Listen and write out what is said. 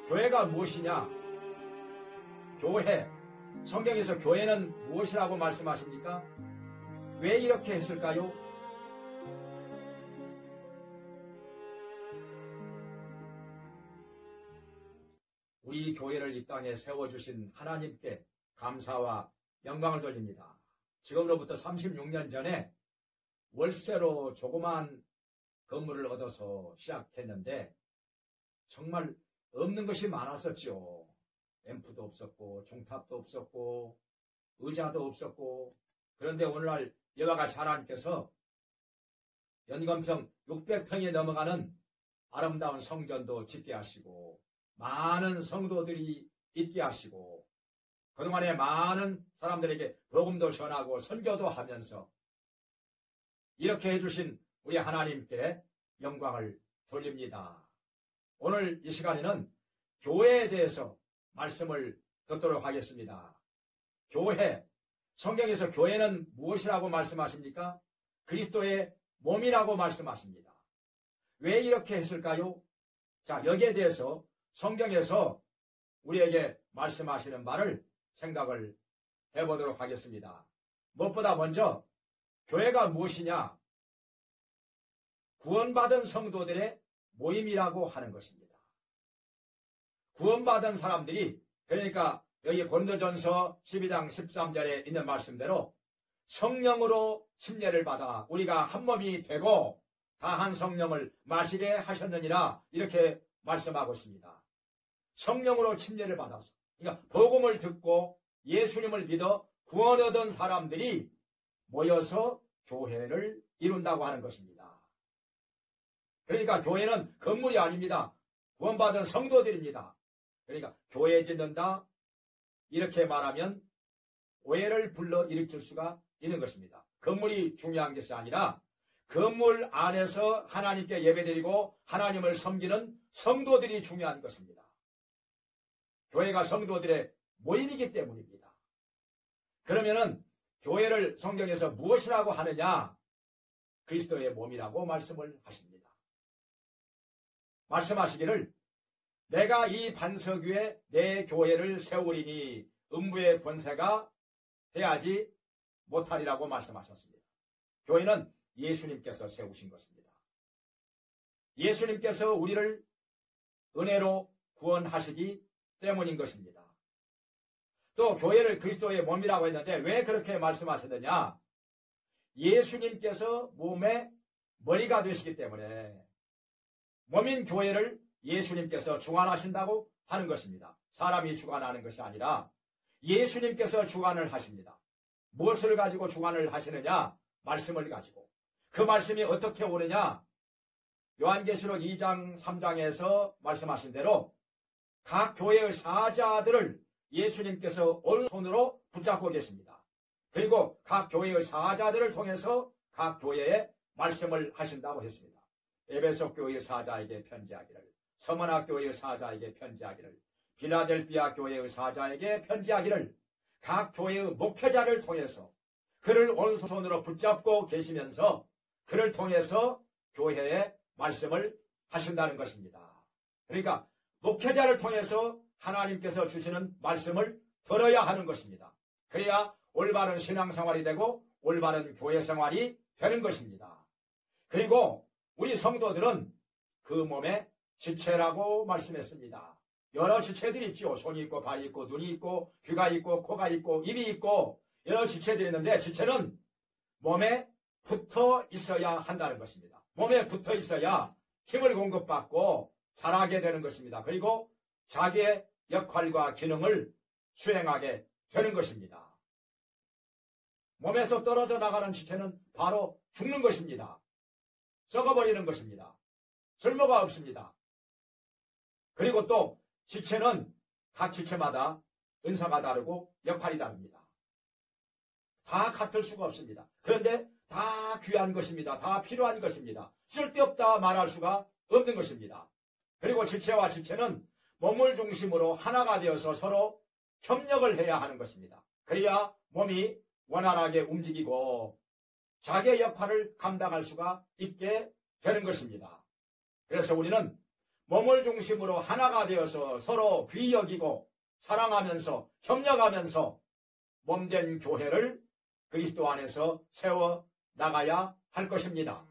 교회가 무엇이냐? 교회, 성경에서 교회는 무엇이라고 말씀하십니까? 왜 이렇게 했을까요? 우리 교회를 이 땅에 세워주신 하나님께 감사와 영광을 돌립니다. 지금으로부터 36년 전에 월세로 조그만 건물을 얻어서 시작했는데 정말 없는 것이 많았었죠. 앰프도 없었고 종탑도 없었고 의자도 없었고, 그런데 오늘날 여호와 같이 하나님께서 연건평 600평이 넘어가는 아름다운 성전도 짓게 하시고 많은 성도들이 있게 하시고 그동안에 많은 사람들에게 복음도 전하고 선교도 하면서 이렇게 해주신 우리 하나님께 영광을 돌립니다. 오늘 이 시간에는 교회에 대해서 말씀을 듣도록 하겠습니다. 교회, 성경에서 교회는 무엇이라고 말씀하십니까? 그리스도의 몸이라고 말씀하십니다. 왜 이렇게 했을까요? 자, 여기에 대해서 성경에서 우리에게 말씀하시는 말을 생각을 해보도록 하겠습니다. 무엇보다 먼저 교회가 무엇이냐? 구원받은 성도들의 모임이라고 하는 것입니다. 구원받은 사람들이, 그러니까 여기 고린도전서 12장 13절에 있는 말씀대로 성령으로 침례를 받아 우리가 한 몸이 되고 다 한 성령을 마시게 하셨느니라, 이렇게 말씀하고 있습니다. 성령으로 침례를 받아서, 그러니까 복음을 듣고 예수님을 믿어 구원 얻은 사람들이 모여서 교회를 이룬다고 하는 것입니다. 그러니까 교회는 건물이 아닙니다. 구원받은 성도들입니다. 그러니까 교회 짓는다, 이렇게 말하면 오해를 불러일으킬 수가 있는 것입니다. 건물이 중요한 것이 아니라 건물 안에서 하나님께 예배드리고 하나님을 섬기는 성도들이 중요한 것입니다. 교회가 성도들의 모임이기 때문입니다. 그러면은 교회를 성경에서 무엇이라고 하느냐? 그리스도의 몸이라고 말씀을 하십니다. 말씀하시기를 내가 이 반석 위에 내 교회를 세우리니 음부의 권세가 해하지 못하리라고 말씀하셨습니다. 교회는 예수님께서 세우신 것입니다. 예수님께서 우리를 은혜로 구원하시기 때문인 것입니다. 또 교회를 그리스도의 몸이라고 했는데 왜 그렇게 말씀하셨느냐? 예수님께서 몸의 머리가 되시기 때문에 몸인 교회를 예수님께서 주관하신다고 하는 것입니다. 사람이 주관하는 것이 아니라 예수님께서 주관을 하십니다. 무엇을 가지고 주관을 하시느냐? 말씀을 가지고. 그 말씀이 어떻게 오느냐? 요한계시록 2장 3장에서 말씀하신 대로 각 교회의 사자들을 예수님께서 오른손으로 붙잡고 계십니다. 그리고 각 교회의 사자들을 통해서 각 교회에 말씀을 하신다고 했습니다. 에베소 교회의 사자에게 편지하기를, 서머나 교회의 사자에게 편지하기를, 빌라델비아 교회의 사자에게 편지하기를, 각 교회의 목회자를 통해서 그를 오른손으로 붙잡고 계시면서 그를 통해서 교회에 말씀을 하신다는 것입니다. 그러니까 목회자를 통해서 하나님께서 주시는 말씀을 들어야 하는 것입니다. 그래야 올바른 신앙생활이 되고 올바른 교회생활이 되는 것입니다. 그리고 우리 성도들은 그 몸의 지체라고 말씀했습니다. 여러 지체들이 있죠. 손이 있고 발이 있고 눈이 있고 귀가 있고 코가 있고 입이 있고 여러 지체들이 있는데 지체는 몸에 붙어 있어야 한다는 것입니다. 몸에 붙어 있어야 힘을 공급받고 자라게 되는 것입니다. 그리고 자기의 역할과 기능을 수행하게 되는 것입니다. 몸에서 떨어져 나가는 지체는 바로 죽는 것입니다. 썩어버리는 것입니다. 쓸모가 없습니다. 그리고 또 지체는 각 지체마다 은사가 다르고 역할이 다릅니다. 다 같을 수가 없습니다. 그런데 다 귀한 것입니다. 다 필요한 것입니다. 쓸데없다 말할 수가 없는 것입니다. 그리고 지체와 지체는 몸을 중심으로 하나가 되어서 서로 협력을 해야 하는 것입니다. 그래야 몸이 원활하게 움직이고 자기의 역할을 감당할 수가 있게 되는 것입니다. 그래서 우리는 몸을 중심으로 하나가 되어서 서로 귀히 여기고 사랑하면서 협력하면서 몸된 교회를 그리스도 안에서 세워 나가야 할 것입니다.